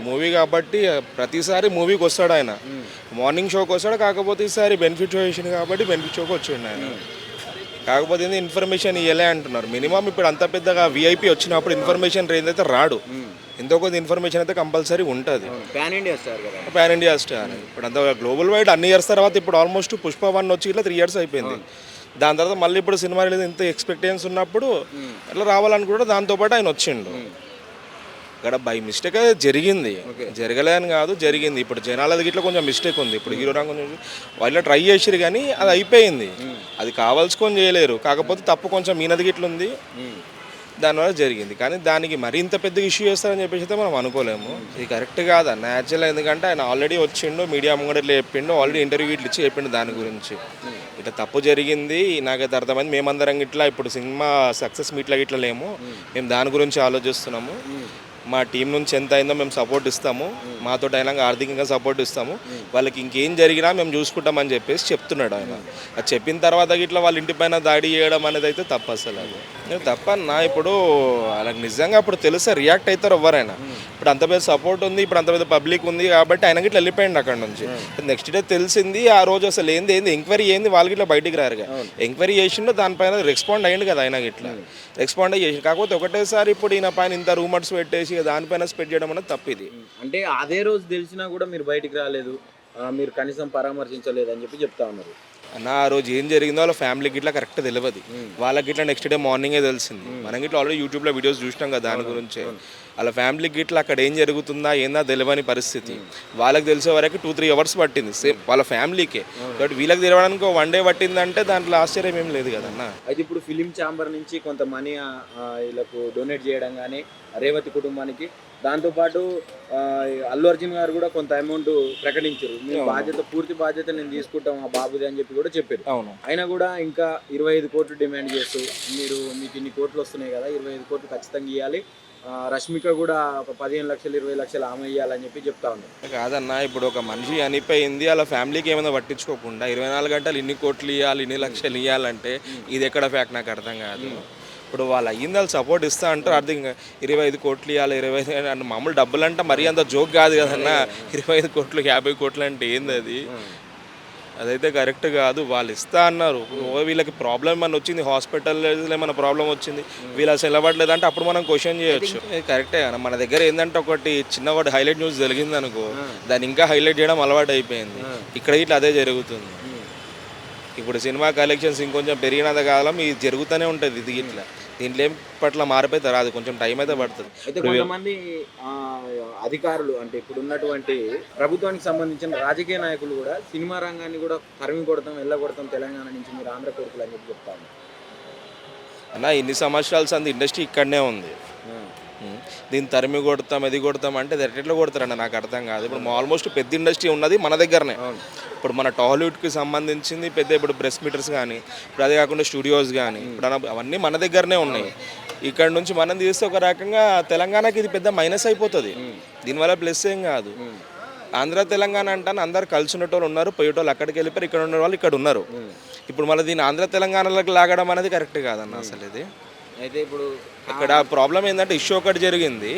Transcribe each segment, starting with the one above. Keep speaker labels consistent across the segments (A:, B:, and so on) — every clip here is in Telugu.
A: ఇప్పుడు మూవీ కాబట్టి ప్రతిసారి మూవీకి వస్తాడు ఆయన. మార్నింగ్ షోకి వస్తాడు, కాకపోతే ఈసారి బెనిఫిట్ షో వేసింది కాబట్టి బెనిఫిట్ షోకి వచ్చిండు ఆయన. కాకపోతే ఏంది ఇన్ఫర్మేషన్ ఇవ్వలే అంటున్నారు. మినిమం ఇప్పుడు అంత పెద్దగా వీఐపీ వచ్చినప్పుడు ఇన్ఫర్మేషన్ రేంజ్ అయితే రాడు. ఎంతో కొంత ఇన్ఫర్మేషన్ అయితే కంపల్సరీ ఉంటుంది.
B: పాన్ ఇండియా స్టార్ కదా,
A: పాన్ ఇండియా స్టార్. ఇప్పుడు అంత గ్లోబల్ వైడ్ అన్ని ఇయర్స్ తర్వాత ఇప్పుడు ఆల్మోస్ట్ పుష్ప 1 వచ్చి ఇట్లా 3 years అయిపోయింది. దాని తర్వాత మళ్ళీ ఇప్పుడు సినిమా రిలీజ్ ఇంత ఎక్స్పెక్టేషన్స్ ఉన్నప్పుడు ఇట్లా రావాలనుకుంటే దాంతోపాటు ఆయన వచ్చిండు. ఇక్కడ బై మిస్టేక్ అయితే జరిగింది, జరగలే అని కాదు, జరిగింది. ఇప్పుడు జనాలది ఇట్లా కొంచెం మిస్టేక్ ఉంది. ఇప్పుడు హీరో రంగం వాళ్ళు ట్రై చేసిరు కానీ అది అయిపోయింది. అది కావాల్సుకొని చేయలేరు, కాకపోతే తప్పు కొంచెం ఈయనది ఇట్లా ఉంది, దానివల్ల జరిగింది. కానీ దానికి మరీ ఇంత పెద్ద ఇష్యూ చేస్తారని చెప్పేసి అయితే మనం అనుకోలేము. ఇది కరెక్ట్ కాదన్న యాక్చువల్గా. ఎందుకంటే ఆయన ఆల్రెడీ వచ్చిండు, మీడియా ముంగడ ఇట్లా చెప్పిండు, ఆల్రెడీ ఇంటర్వ్యూ ఇట్లా ఇచ్చి చెప్పిండు దాని గురించి. ఇట్లా తప్పు జరిగింది, నాకైతే అర్థమైంది. మేమందరం ఇట్లా ఇప్పుడు సినిమా సక్సెస్ మీట్లా ఇట్లా లేము, మేము దాని గురించి ఆలోచిస్తున్నాము. మా టీం నుంచి ఎంత అయిందో మేము సపోర్ట్ ఇస్తాము, మాతో అయినా ఆర్థికంగా సపోర్ట్ ఇస్తాము, వాళ్ళకి ఇంకేం జరిగినా మేము చూసుకుంటామని చెప్పేసి చెప్తున్నాడు ఆయన. అది చెప్పిన తర్వాత ఇట్లా వాళ్ళ ఇంటిపైన దాడి చేయడం అనేది అయితే తప్పు. అసలు అది తప్పన్నా. ఇప్పుడు వాళ్ళకి నిజంగా ఇప్పుడు తెలుసా రియాక్ట్ అవుతారు ఎవరైనా. ఇప్పుడు అంత పెద్ద సపోర్ట్ ఉంది, ఇప్పుడు అంత పెద్ద పబ్లిక్ ఉంది కాబట్టి ఆయనకి ఇట్లా వెళ్ళిపోయింది అక్కడ నుంచి. నెక్స్ట్ డే తెలిసింది, ఆ రోజు అసలు ఏంది ఎంక్వైరీ ఏంది వాళ్ళకి ఇట్లా బయటికి రారుగా. ఎంక్వైరీ చేసిండో దానిపైన రెస్పాండ్ అయ్యిండు కదా ఆయనకి, ఇట్లా రెస్పాండ్ అయ్యి చేసిండు. కాకపోతే ఒకటేసారి ఇప్పుడు ఈయన పైన ఇంత రూమర్స్ పెట్టేసి దానిపైన స్పెడ్ చేయడం అనేది తప్పిది.
B: అంటే అదే రోజు తెలిసినా కూడా మీరు బయటికి రాలేదు, మీరు కనీసం పరామర్శించలేదు అని చెప్పి చెప్తా ఉన్నారు.
A: అన్న ఆ రోజు ఏం జరిగిందో వాళ్ళ ఫ్యామిలీకి ఇట్లా కరెక్ట్ తెలియదు, వాళ్ళకి ఇట్లా నెక్స్ట్ డే మార్నింగే తెలిసింది. మనకి ఇట్లా ఆల్రెడీ యూట్యూబ్లో వీడియోస్ చూసినాం కదా దాని గురించి. వాళ్ళ ఫ్యామిలీకి ఇట్లా అక్కడ ఏం జరుగుతుందా ఏందా తెలియని పరిస్థితి. వాళ్ళకి తెలిసే వరకు 2-3 hours పట్టింది సేమ్ వాళ్ళ ఫ్యామిలీకే. బట్ వీళ్ళకి తెలియడానికి 1 day పట్టిందంటే దాంట్లో ఆశ్చర్యం ఏం లేదు కదన్న.
B: అయితే ఇప్పుడు ఫిలిం ఛాంబర్ నుంచి కొంత మనీ వీళ్ళకు డొనేట్ చేయడం కానీ రేవతి కుటుంబానికి, దాంతోపాటు అల్లు అర్జున్ గారు కూడా కొంత అమౌంట్ ప్రకటించారు. మీ పూర్తి బాధ్యత నేను తీసుకుంటాం ఆ బాబుది అని చెప్పి కూడా చెప్పారు.
A: అవును.
B: అయినా కూడా ఇంకా 25 కోట్లు డిమాండ్ చేస్తూ, మీకు ఇన్ని కోట్లు వస్తున్నాయి కదా, 25 కోట్లు ఖచ్చితంగా ఇవ్వాలి, రష్మిక కూడా ఒక 15 లక్షలు 20 లక్షలు ఆమె ఇవ్వాలని చెప్పి చెప్తా ఉన్నారు.
A: కాదన్న, ఇప్పుడు ఒక మనిషి అనిపోయింది, వాళ్ళ ఫ్యామిలీకి ఏమైనా పట్టించుకోకుండా 24 గంటలు ఇన్ని కోట్లు ఇవ్వాలి, ఇన్ని లక్షలు ఇవ్వాలంటే ఇది ఎక్కడ ఫ్యాక్ట్ నాకు అర్థం కాదు. ఇప్పుడు వాళ్ళు అయ్యింది, వాళ్ళు సపోర్ట్ ఇస్తా అంటారు అర్థంగా. 25 కోట్లు ఇవ్వాలి, 25 అంటే మామూలు డబ్బులు అంటే మరీ అంత జోక్ కాదు కదన్నా. 25 కోట్లు 50 కోట్లు అంటే ఏంది అది? అదైతే కరెక్ట్ కాదు. వాళ్ళు ఇస్తా అన్నారు, వీళ్ళకి ప్రాబ్లం ఏమన్నా వచ్చింది, హాస్పిటల్లో ఏమైనా ప్రాబ్లం వచ్చింది, వీళ్ళు అసలు నిలబడలేదు అంటే అప్పుడు మనం క్వశ్చన్ చేయొచ్చు. కరెక్టే కదా, మన దగ్గర ఏంటంటే ఒకటి చిన్న ఒకటి హైలైట్ న్యూస్ జరిగింది అనుకో, దాన్ని ఇంకా హైలైట్ చేయడం అలవాటు అయిపోయింది. ఇక్కడ ఇట్లా అదే జరుగుతుంది. ఇప్పుడు సినిమా కలెక్షన్స్ ఇంకొంచెం పెరిగినంత కాలం ఇది జరుగుతూనే ఉంటుంది. ఇది ఇట్లా దీంట్లో ఏం పట్ల మారిపోతే రాదు, కొంచెం టైం అయితే పడుతుంది.
B: అయితే కొంతమంది అధికారులు అంటే ఇప్పుడు ఉన్నటువంటి ప్రభుత్వానికి సంబంధించిన రాజకీయ నాయకులు కూడా సినిమా రంగాన్ని కూడా తరిమి కొడతాం, వెళ్ళగొడతాం తెలంగాణ నుంచి, మీరు ఆంధ్ర కొడుకులు అని చెప్పి చెప్తాను
A: అన్న. ఇన్ని సంవత్సరాల సంది ఇండస్ట్రీ ఇక్కడనే ఉంది, దీన్ని తరిమి కొడతాం ఇది కొడతాం అంటే ఎట్లా కొడతారన్న నాకు అర్థం కాదు. ఇప్పుడు ఆల్మోస్ట్ పెద్ద ఇండస్ట్రీ ఉన్నది మన దగ్గరనే. ఇప్పుడు మన టాలీవుడ్కి సంబంధించింది పెద్ద ఇప్పుడు ప్రెస్ మీటర్స్ కానీ, ఇప్పుడు అదే కాకుండా స్టూడియోస్ కానీ ఇప్పుడు అవన్నీ మన దగ్గరనే ఉన్నాయి. ఇక్కడ నుంచి మనం తీస్తే ఒక రకంగా తెలంగాణకి ఇది పెద్ద మైనస్ అయిపోతుంది, దీనివల్ల ప్లస్ ఏం కాదు. ఆంధ్ర తెలంగాణ అంటాను అందరు కలిసి ఉన్నటోళ్ళు ఉన్నారు, పోయేటోళ్ళు అక్కడికి వెళ్ళిపోయారు, ఇక్కడ ఉన్న వాళ్ళు ఇక్కడ ఉన్నారు. ఇప్పుడు మళ్ళీ దీన్ని ఆంధ్ర తెలంగాణలోకి లాగడం అనేది కరెక్ట్ కాదన్న అసలు ఇది.
B: అయితే ఇప్పుడు
A: ఇక్కడ ప్రాబ్లం ఏంటంటే ఇష్యూ ఒకటి జరిగింది,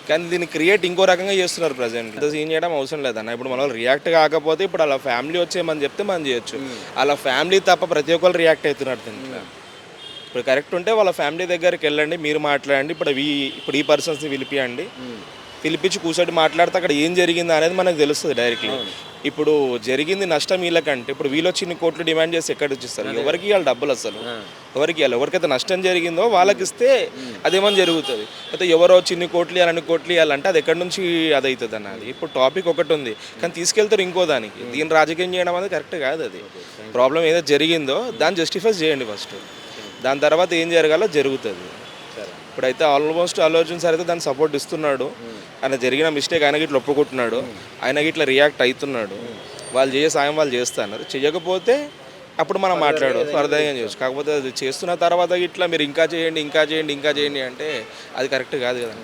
A: కానీ దీన్ని క్రియేట్ ఇంకో రకంగా చేస్తున్నారు ప్రజెంట్. సీన్ చేయడం అవసరం లేదన్న. ఇప్పుడు మన రియాక్ట్ కాకపోతే ఇప్పుడు అలా ఫ్యామిలీ వచ్చేయమని చెప్తే మనం చేయొచ్చు. అలా ఫ్యామిలీ తప్ప ప్రతి ఒక్కరు రియాక్ట్ అవుతున్నారు దీంట్లో. ఇప్పుడు కరెక్ట్ ఉంటే వాళ్ళ ఫ్యామిలీ దగ్గరికి వెళ్ళండి, మీరు మాట్లాడండి. ఇప్పుడు ఈ పర్సన్స్ని పిలిపించి కూర్చొని మాట్లాడితే అక్కడ ఏం జరిగింది అనేది మనకు తెలుస్తుంది డైరెక్ట్లీ. ఇప్పుడు జరిగింది నష్టం వీళ్ళకంటే ఇప్పుడు వీళ్ళు వచ్చి ఇన్ని కోట్లు డిమాండ్ చేసి ఎక్కడ ఇచ్చిస్తారు? ఎవరికి ఇవ్వాలి డబ్బులు? అసలు ఎవరికి ఇవ్వాలి? ఎవరికైతే నష్టం జరిగిందో వాళ్ళకి ఇస్తే అదేమని జరుగుతుంది. అయితే ఎవరో వచ్చి ఇన్ని కోట్లు ఇవ్వాలి, అన్ని కోట్లు ఇవ్వాలంటే అది ఎక్కడి నుంచి అది అవుతుంది అన్నది. ఇప్పుడు టాపిక్ ఒకటి ఉంది కానీ తీసుకెళ్తారు ఇంకో దానికి. దీన్ని రాజకీయం చేయడం అనేది కరెక్ట్ కాదు. అది ప్రాబ్లం ఏదో జరిగిందో దాన్ని జస్టిఫై చేయండి ఫస్ట్, దాని తర్వాత ఏం జరగాలో జరుగుతుంది. ఇప్పుడైతే ఆల్మోస్ట్ అల్లు అర్జున్ సార్ అయితే దాన్ని సపోర్ట్ ఇస్తున్నాడు. ఆయన జరిగిన మిస్టేక్ ఆయనకి ఇట్లా ఒప్పుకుంటున్నాడు, ఆయనకి ఇట్లా రియాక్ట్ అవుతున్నాడు. వాళ్ళు చేసే సాయం వాళ్ళు చేస్తున్నారు, చేయకపోతే అప్పుడు మనం మాట్లాడు ఫర్దర్గా చేయొచ్చు. కాకపోతే అది చేస్తున్న తర్వాత ఇట్లా మీరు ఇంకా చేయండి అంటే అది కరెక్ట్ కాదు కదా.